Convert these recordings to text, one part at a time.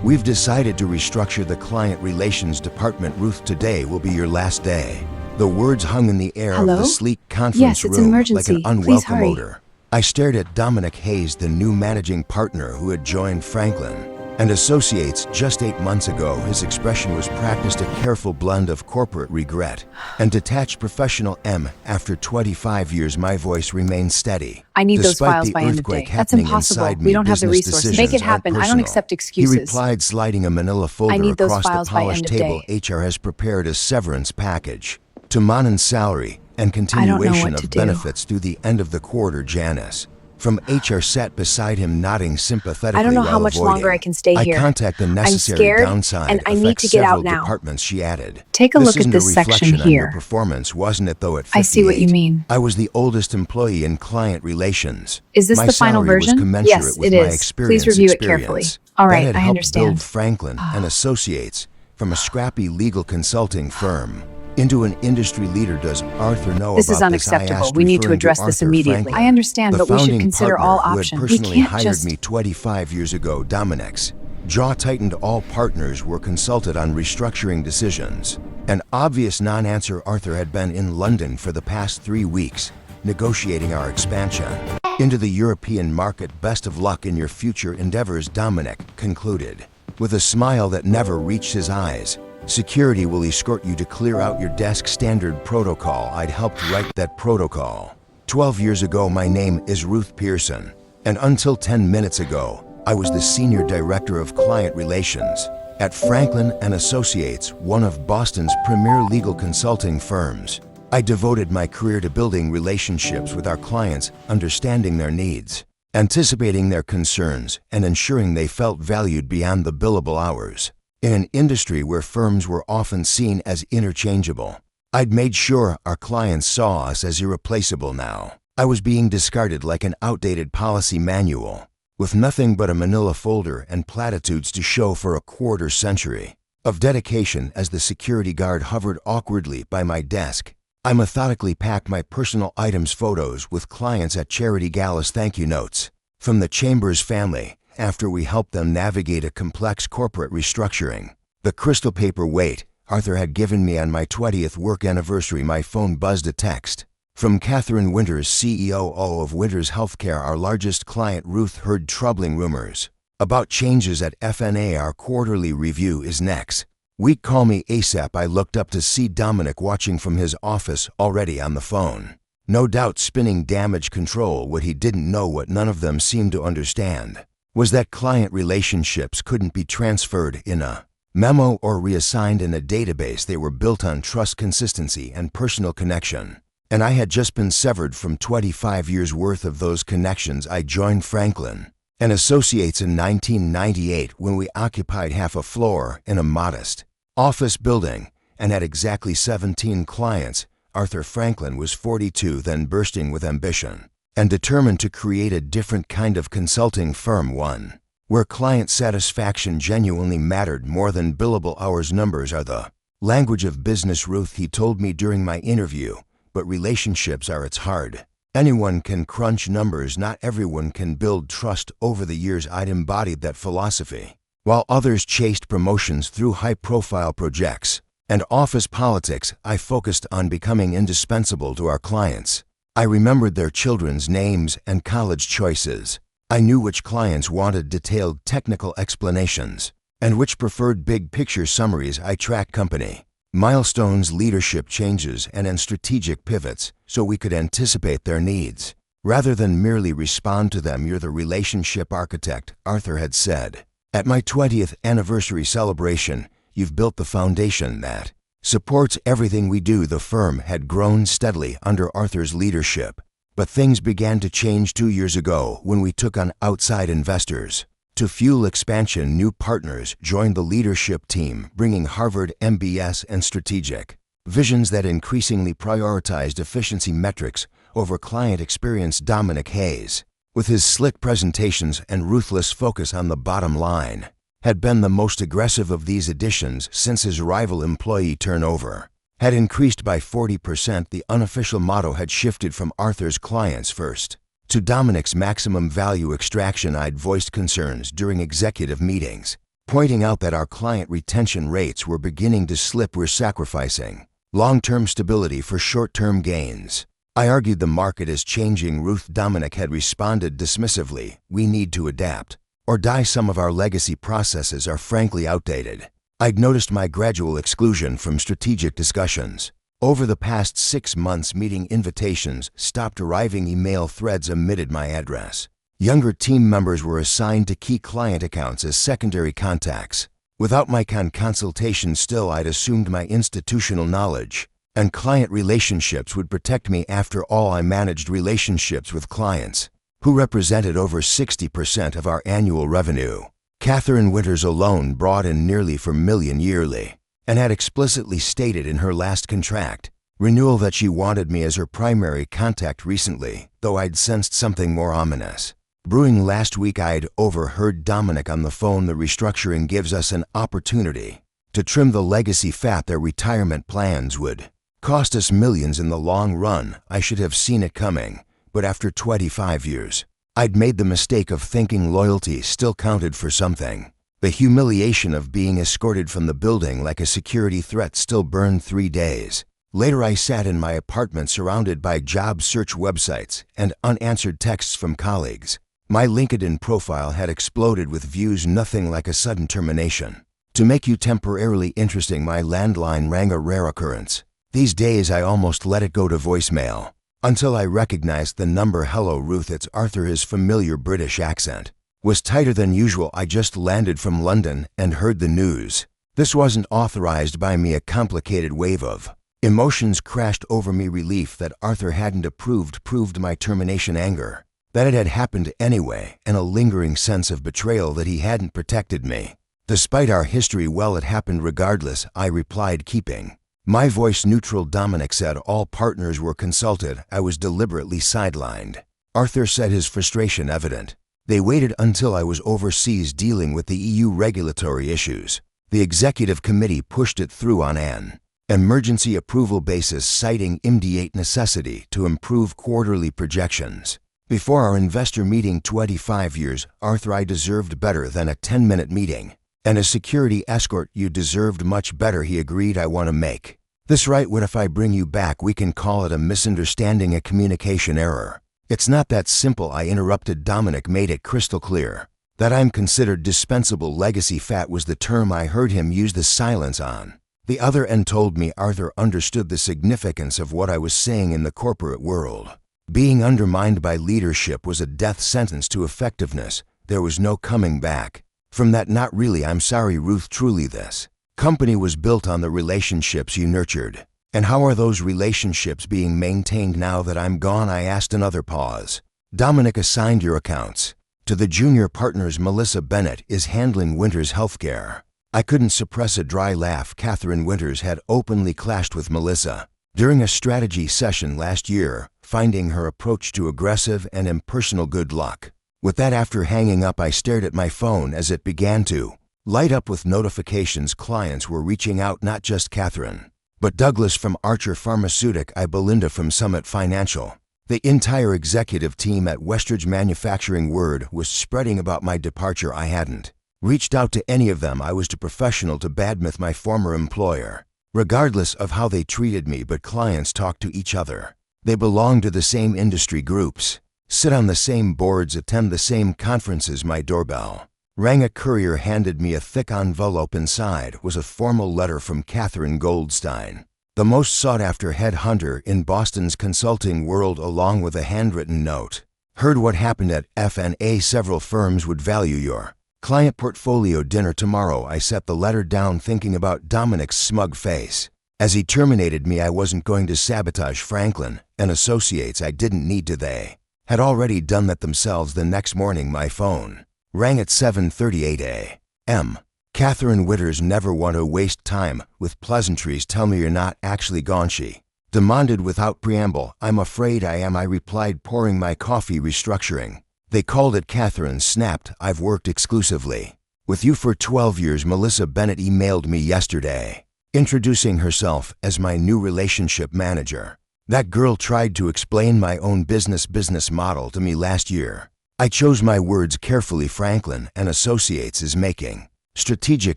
We've decided to restructure the client relations department. Ruth, today will be your last day. The words hung in the air of Hello? the sleek conference Yes, it's an room like an emergency. Please unwelcome hurry. odor. I stared at Dominic Hayes, the new managing partner who had joined Franklin and Associates just 8 months ago. His expression was practiced, a careful blend of corporate regret and detached professional After 25 years, my voice remained steady. I need those Despite files the by end of earthquake day. That's happening impossible. inside We me, don't have the business resources. Make it decisions aren't happen. I don't personal. accept He excuses. replied, sliding a manila I folder need those across the files by polished end of table. day. HR has prepared a severance package to Monan's salary and I don't know continuation what to of do. benefits through the end of the quarter. Janice from HR sat beside him, nodding sympathetically. I don't know how while much avoiding longer I can stay eye here. contact. The I'm necessary scared, downside and I need affects to get several out now. departments, she added. Take a This look at isn't this a section reflection on your here. performance, wasn't it, though? At 58, I see what you mean. I was the oldest employee in client relations. Is this My the final salary was version? commensurate Yes, with it my is. experience. Please review it carefully. All That right, had I helped understand. build Franklin and Associates from a scrappy legal consulting firm into an industry leader. Does Arthur know This about is this? I unacceptable. asked, We need to referring address this Arthur immediately. Franklin, I understand, the but we should founding consider partner all who had options. We personally can't hired just... me 25 years ago. Dominic's jaw tightened. All partners were consulted on restructuring decisions. An obvious non-answer. Arthur had been in London for the past 3 weeks, negotiating our expansion into the European market. Best of luck in your future endeavors, Dominic concluded, with a smile that never reached his eyes. Security will escort you to clear out your desk. Standard protocol. I'd helped write that protocol 12 years ago. My name is Ruth Pearson, and until 10 minutes ago, I was the Senior Director of Client Relations at Franklin and Associates, one of Boston's premier legal consulting firms. I devoted my career to building relationships with our clients, understanding their needs, anticipating their concerns, and ensuring they felt valued beyond the billable hours. In an industry where firms were often seen as interchangeable, I'd made sure our clients saw us as irreplaceable. Now, I was being discarded like an outdated policy manual, with nothing but a manila folder and platitudes to show for a quarter century of dedication. As the security guard hovered awkwardly by my desk, I methodically packed my personal items, photos with clients at charity galas, thank you notes from the Chambers family after we helped them navigate a complex corporate restructuring, the crystal paper weight Arthur had given me on my 20th work anniversary. My phone buzzed. A text from Catherine Winters, CEO of Winters Healthcare, our largest client. Ruth heard troubling rumors about changes at FNA. Our quarterly review is next week. Call me ASAP. I looked up to see Dominic watching from his office, already on the phone, no doubt spinning damage control. What he didn't know, what none of them seemed to understand, was that client relationships couldn't be transferred in a memo or reassigned in a database. They were built on trust, consistency, and personal connection. And I had just been severed from 25 years worth of those connections. I joined Franklin and Associates in 1998 when we occupied half a floor in a modest office building and had exactly 17 clients. Arthur Franklin was 42 then, bursting with ambition and determined to create a different kind of consulting firm, one where client satisfaction genuinely mattered more than billable hours. Numbers are the language of business, Ruth, he told me during my interview, but relationships are its hard. Anyone can crunch numbers, not everyone can build trust. Over the years, I'd embodied that philosophy, while others chased promotions through high-profile projects and office politics. I focused on becoming indispensable to our clients. I remembered their children's names and college choices. I knew which clients wanted detailed technical explanations and which preferred big-picture summaries. I tracked company milestones, leadership changes, and strategic pivots so we could anticipate their needs rather than merely respond to them. You're the relationship architect, Arthur had said at my 20th anniversary celebration. You've built the foundation that supports everything we do. The firm had grown steadily under Arthur's leadership, but things began to change 2 years ago when we took on outside investors. To fuel expansion, new partners joined the leadership team, bringing Harvard MBS and strategic visions that increasingly prioritized efficiency metrics over client experience. Dominic Hayes, with his slick presentations and ruthless focus on the bottom line, had been the most aggressive of these additions since his rival. Employee turnover had increased by 40%. The unofficial motto had shifted from Arthur's clients first to Dominic's maximum value extraction. I'd voiced concerns during executive meetings pointing out that our client retention rates were beginning to slip. We're sacrificing long-term stability for short-term gains. I argued the market is changing. Ruth Dominic had responded dismissively, we need to adapt or die. Some of our legacy processes are frankly outdated. I'd noticed my gradual exclusion from strategic discussions. Over the past 6 months, meeting invitations stopped arriving. Email threads omitted my address. Younger team members were assigned to key client accounts as secondary contacts. Without my consultation, still I'd assumed my institutional knowledge and client relationships would protect me. After all, I managed relationships with clients who represented over 60% of our annual revenue. Catherine Winters alone brought in nearly $4 million yearly and had explicitly stated in her last contract renewal that she wanted me as her primary contact. Recently, though, I'd sensed something more ominous brewing. Last week, I'd overheard Dominic on the phone. The restructuring gives us an opportunity to trim the legacy fat. Their retirement plans would cost us millions in the long run. I should have seen it coming, but after 25 years, I'd made the mistake of thinking loyalty still counted for something. The humiliation of being escorted from the building like a security threat still burned. 3 days later, I sat in my apartment surrounded by job search websites and unanswered texts from colleagues. My LinkedIn profile had exploded with views. Nothing like a sudden termination to make you temporarily interesting. My landline rang, a rare occurrence. These days, I almost let it go to voicemail until I recognized the number. Hello, Ruth, it's Arthur. His familiar British accent was tighter than usual. I just landed from London and heard the news. This wasn't authorized by me. A complicated wave of emotions crashed over me. Relief that Arthur hadn't approved proved my termination, anger that it had happened anyway, and a lingering sense of betrayal that he hadn't protected me. Despite our history, well, it happened regardless, I replied, keeping my voice neutral. Dominic said all partners were consulted. I was deliberately sidelined. Arthur said, his frustration evident. They waited until I was overseas dealing with the EU regulatory issues. The executive committee pushed it through on an emergency approval basis, citing immediate necessity to improve quarterly projections. Before our investor meeting, 25 years, Arthur, I deserved better than a 10-minute meeting and a security escort. You deserved much better, he agreed. I want to make this right. What if I bring you back? We can call it a misunderstanding, a communication error. It's not that simple, I interrupted. Dominic made it crystal clear that I'm considered dispensable. Legacy fat was the term I heard him use. The silence on the other end told me Arthur understood the significance of what I was saying. In the corporate world, being undermined by leadership was a death sentence to effectiveness. There was no coming back from that. Not really. I'm sorry, Ruth. Truly, this company was built on the relationships you nurtured. And how are those relationships being maintained now that I'm gone? I asked. Another pause. Dominic assigned your accounts to the junior partners. Melissa Bennett is handling Winters' healthcare. I couldn't suppress a dry laugh. Catherine Winters had openly clashed with Melissa during a strategy session last year, finding her approach too aggressive and impersonal. Good luck with that. After hanging up, I stared at my phone as it began to light up with notifications. Clients were reaching out, not just Catherine, but Douglas from Archer Pharmaceutic, Belinda from Summit Financial. The entire executive team at Westridge Manufacturing. Word was spreading about my departure. I hadn't reached out to any of them. I was too professional to badmouth my former employer, regardless of how they treated me. But clients talk to each other. They belong to the same industry groups, sit on the same boards, attend the same conferences. My doorbell rang. A courier handed me a thick envelope. Inside was a formal letter from Catherine Goldstein, the most sought-after headhunter in Boston's consulting world, along with a handwritten note. Heard what happened at F&A. Several firms would value your client portfolio. Dinner tomorrow. I set the letter down, thinking about Dominic's smug face as he terminated me. I wasn't going to sabotage Franklin and Associates. I didn't need to. They had already done that themselves. The next morning, my phone rang at 7:38 a.m. Catherine Winters never want to waste time with pleasantries. Tell me you're not actually gone, she demanded without preamble. I'm afraid I am, I replied, pouring my coffee. Restructuring, they called it. Catherine snapped. I've worked exclusively with you for 12 years. Melissa Bennett emailed me yesterday, introducing herself as my new relationship manager. That girl tried to explain my own business model to me last year. I chose my words carefully. Franklin and Associates is making Strategic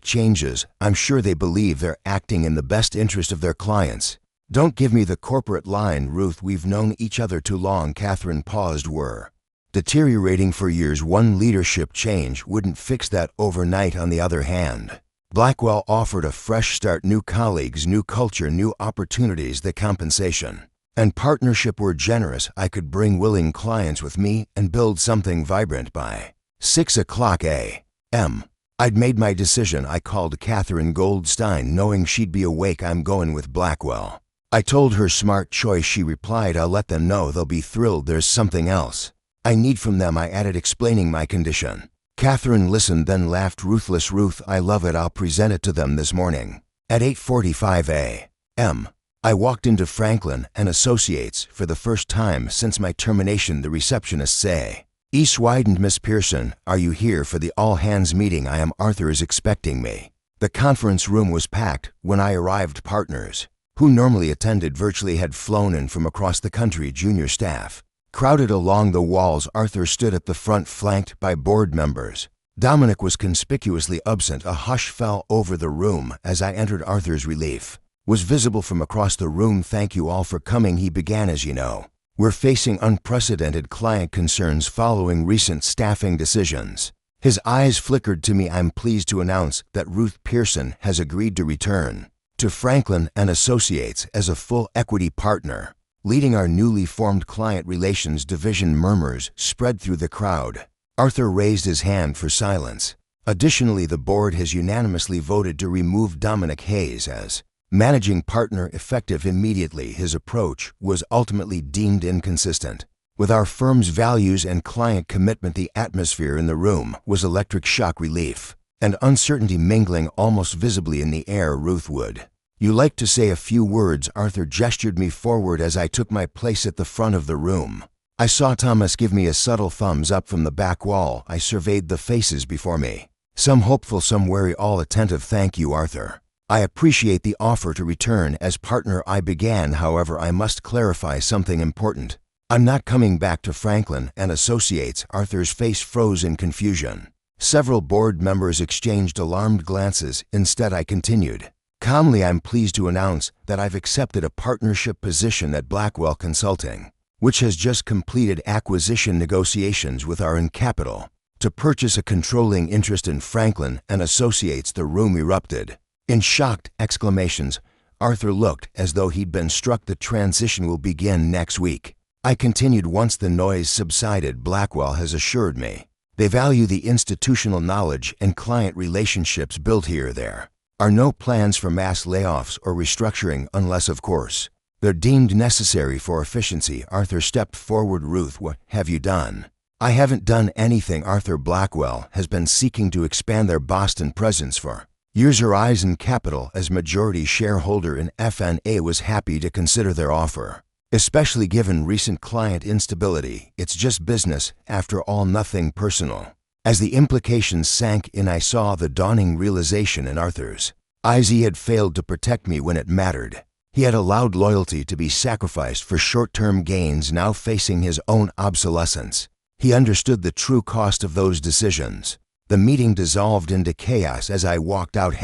changes, I'm sure they believe they're acting in the best interest of their clients. Don't give me the corporate line, Ruth, we've known each other too long. Catherine paused. Were deteriorating for years. One leadership change wouldn't fix that overnight. On the other hand, Blackwell offered a fresh start, new colleagues, new culture, new opportunities. The compensation and partnership were generous. I could bring willing clients with me and build something vibrant. By 6:00 a.m., I'd made my decision. I called Catherine Goldstein, knowing she'd be awake. I'm going with Blackwell. I told her, smart choice. She replied, I'll let them know. They'll be thrilled. There's something else I need from them, I added, explaining my condition. Catherine listened, then laughed. Ruthless. Ruth, I love it. I'll present it to them this morning. At 8:45 a.m., I walked into Franklin and Associates for the first time since my termination. The receptionist say, East widened. Miss Pearson, are you here for the all-hands meeting? I am. Arthur is expecting me. The conference room was packed when I arrived. Partners, who normally attended virtually, had flown in from across the country. Junior staff crowded along the walls. Arthur stood at the front, flanked by board members. Dominic was conspicuously absent. A hush fell over the room as I entered. Arthur's relief was visible from across the room. Thank you all for coming, he began. As you know, we're facing unprecedented client concerns following recent staffing decisions. His eyes flickered to me. I'm pleased to announce that Ruth Pearson has agreed to return to Franklin and Associates as a full equity partner, leading our newly formed client relations division. Murmurs spread through the crowd. Arthur raised his hand for silence. Additionally, the board has unanimously voted to remove Dominic Hayes as managing partner effective immediately. His approach was ultimately deemed inconsistent with our firm's values and client commitment. The atmosphere in the room was electric. Shock, relief, and uncertainty mingling almost visibly in the air. Ruth, would you like to say a few words? Arthur gestured me forward as I took my place at the front of the room. I saw Thomas give me a subtle thumbs up from the back wall. I surveyed the faces before me, some hopeful, some wary, all attentive. Thank you, Arthur. I appreciate the offer to return as partner. I began. However, I must clarify something important. I'm not coming back to Franklin and Associates. Arthur's face froze in confusion. Several board members exchanged alarmed glances. Instead, I continued calmly, I'm pleased to announce that I've accepted a partnership position at Blackwell Consulting, which has just completed acquisition negotiations with our capital to purchase a controlling interest in Franklin and Associates. The room erupted in shocked exclamations. Arthur looked as though he'd been struck. The transition will begin next week, I continued once the noise subsided. Blackwell has assured me they value the institutional knowledge and client relationships built here. There are no plans for mass layoffs or restructuring unless, of course, they're deemed necessary for efficiency. Arthur stepped forward. Ruth, what have you done? I haven't done anything, Arthur. Blackwell has been seeking to expand their Boston presence for years. Her eyes in capital as majority shareholder in FNA was happy to consider their offer, especially given recent client instability. It's just business, after all, nothing personal. As the implications sank in, I saw the dawning realization in Arthur's eyes. He had failed to protect me when it mattered. He had allowed loyalty to be sacrificed for short-term gains, now facing his own obsolescence. He understood the true cost of those decisions. The meeting dissolved into chaos as I walked out.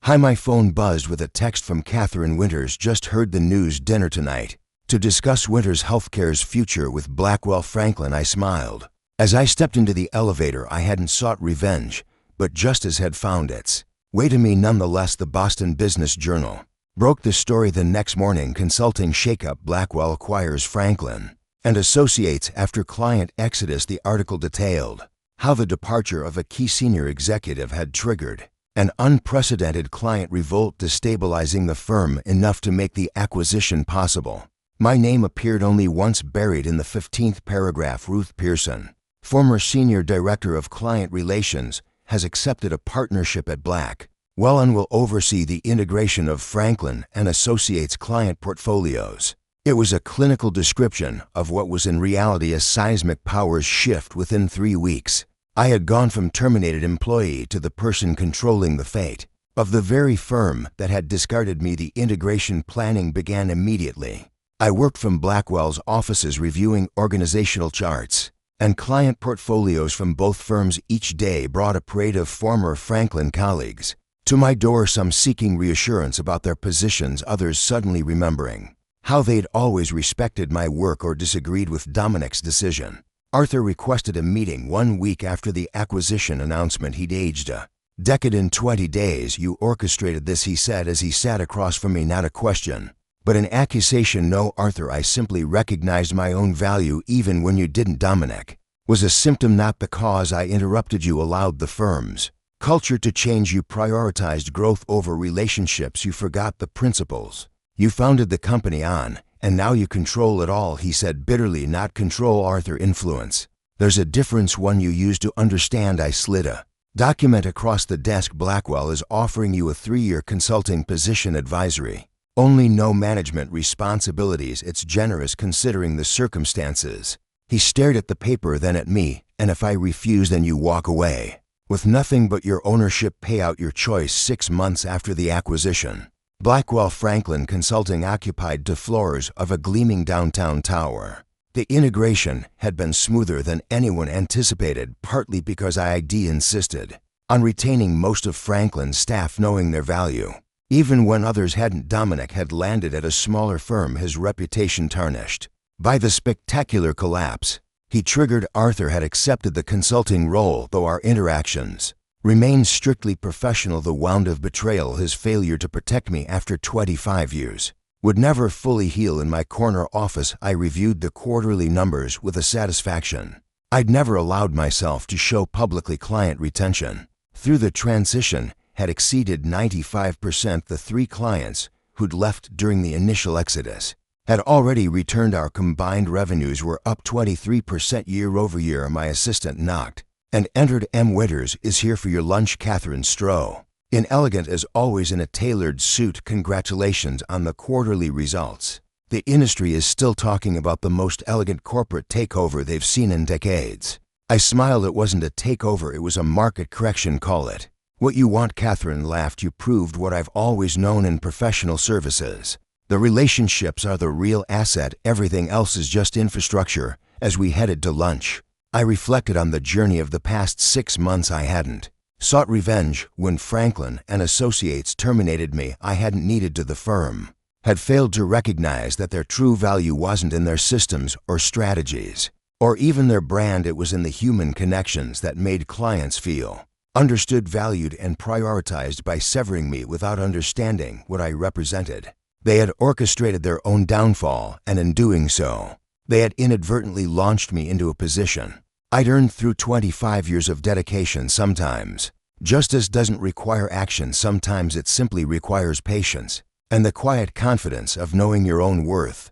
Hi, my phone buzzed with a text from Catherine Winters. Just heard the news. Dinner tonight to discuss Winters Healthcare's future with Blackwell. Franklin. I smiled as I stepped into the elevator. I hadn't sought revenge, but justice had found its way to me nonetheless. The Boston Business Journal broke the story the next morning. Consulting shakeup. Blackwell acquires Franklin and Associates after client exodus. The article detailed how the departure of a key senior executive had triggered an unprecedented client revolt, destabilizing the firm enough to make the acquisition possible. My name appeared only once, buried in the 15th paragraph. Ruth Pearson, former Senior Director of Client Relations, has accepted a partnership at Blackwell and will oversee the integration of Franklin and Associates client portfolios. It was a clinical description of what was in reality a seismic powers shift. Within 3 weeks, I had gone from terminated employee to the person controlling the fate of the very firm that had discarded me. The integration planning began immediately. I worked from Blackwell's offices, reviewing organizational charts, and client portfolios from both firms each day brought a parade of former Franklin colleagues. To my door, some seeking reassurance about their positions, others suddenly remembering how they'd always respected my work or disagreed with Dominic's decision. Arthur requested a meeting 1 week after the acquisition announcement. He'd aged a decade in 20 days. You orchestrated this, he said as he sat across from me. Not a question, but an accusation. No, Arthur, I simply recognized my own value even when you didn't. Dominic was a symptom, not the cause. I interrupted. You allowed the firm's culture to change. You prioritized growth over relationships. You forgot the principles you founded the company on, and now you control it all, he said bitterly. Not control, Arthur, influence. There's a difference. One you use to understand. I slid a document across the desk. Blackwell is offering you a 3-year consulting position, advisory only, no management responsibilities. It's generous considering the circumstances. He stared at the paper, then at me. And if I refuse, then you walk away with nothing but your ownership payout, your choice. 6 months after the acquisition, Blackwell Franklin Consulting occupied 2 floors of a gleaming downtown tower. The integration had been smoother than anyone anticipated, partly because ID insisted on retaining most of Franklin's staff, knowing their value even when others hadn't. Dominic had landed at a smaller firm, his reputation tarnished by the spectacular collapse he triggered. Arthur had accepted the consulting role, though our interactions remained strictly professional. The wound of betrayal, his failure to protect me after 25 years, would never fully heal. In my corner office, I reviewed the quarterly numbers with a satisfaction I'd never allowed myself to show publicly. Client retention through the transition had exceeded 95%. The 3 clients who'd left during the initial exodus had already returned. Our combined revenues were up 23% year-over-year. My assistant knocked and entered. M. Winters is here for your lunch. Catherine Stroh, inelegant as always in a tailored suit. Congratulations on the quarterly results. The industry is still talking about the most elegant corporate takeover they've seen in decades. I smiled. It wasn't a takeover, it was a market correction. Call it what you want. Catherine laughed. You proved what I've always known in professional services. The relationships are the real asset. Everything else is just infrastructure. As we headed to lunch, I reflected on the journey of the past 6 months. I hadn't sought revenge. When Franklin and Associates terminated me, I hadn't needed to. The firm had failed to recognize that their true value wasn't in their systems or strategies, or even their brand. It was in the human connections that made clients feel understood, valued, and prioritized. By severing me without understanding what I represented, they had orchestrated their own downfall, and in doing so, they had inadvertently launched me into a position I'd earned through 25 years of dedication. Sometimes justice doesn't require action. Sometimes it simply requires patience and the quiet confidence of knowing your own worth.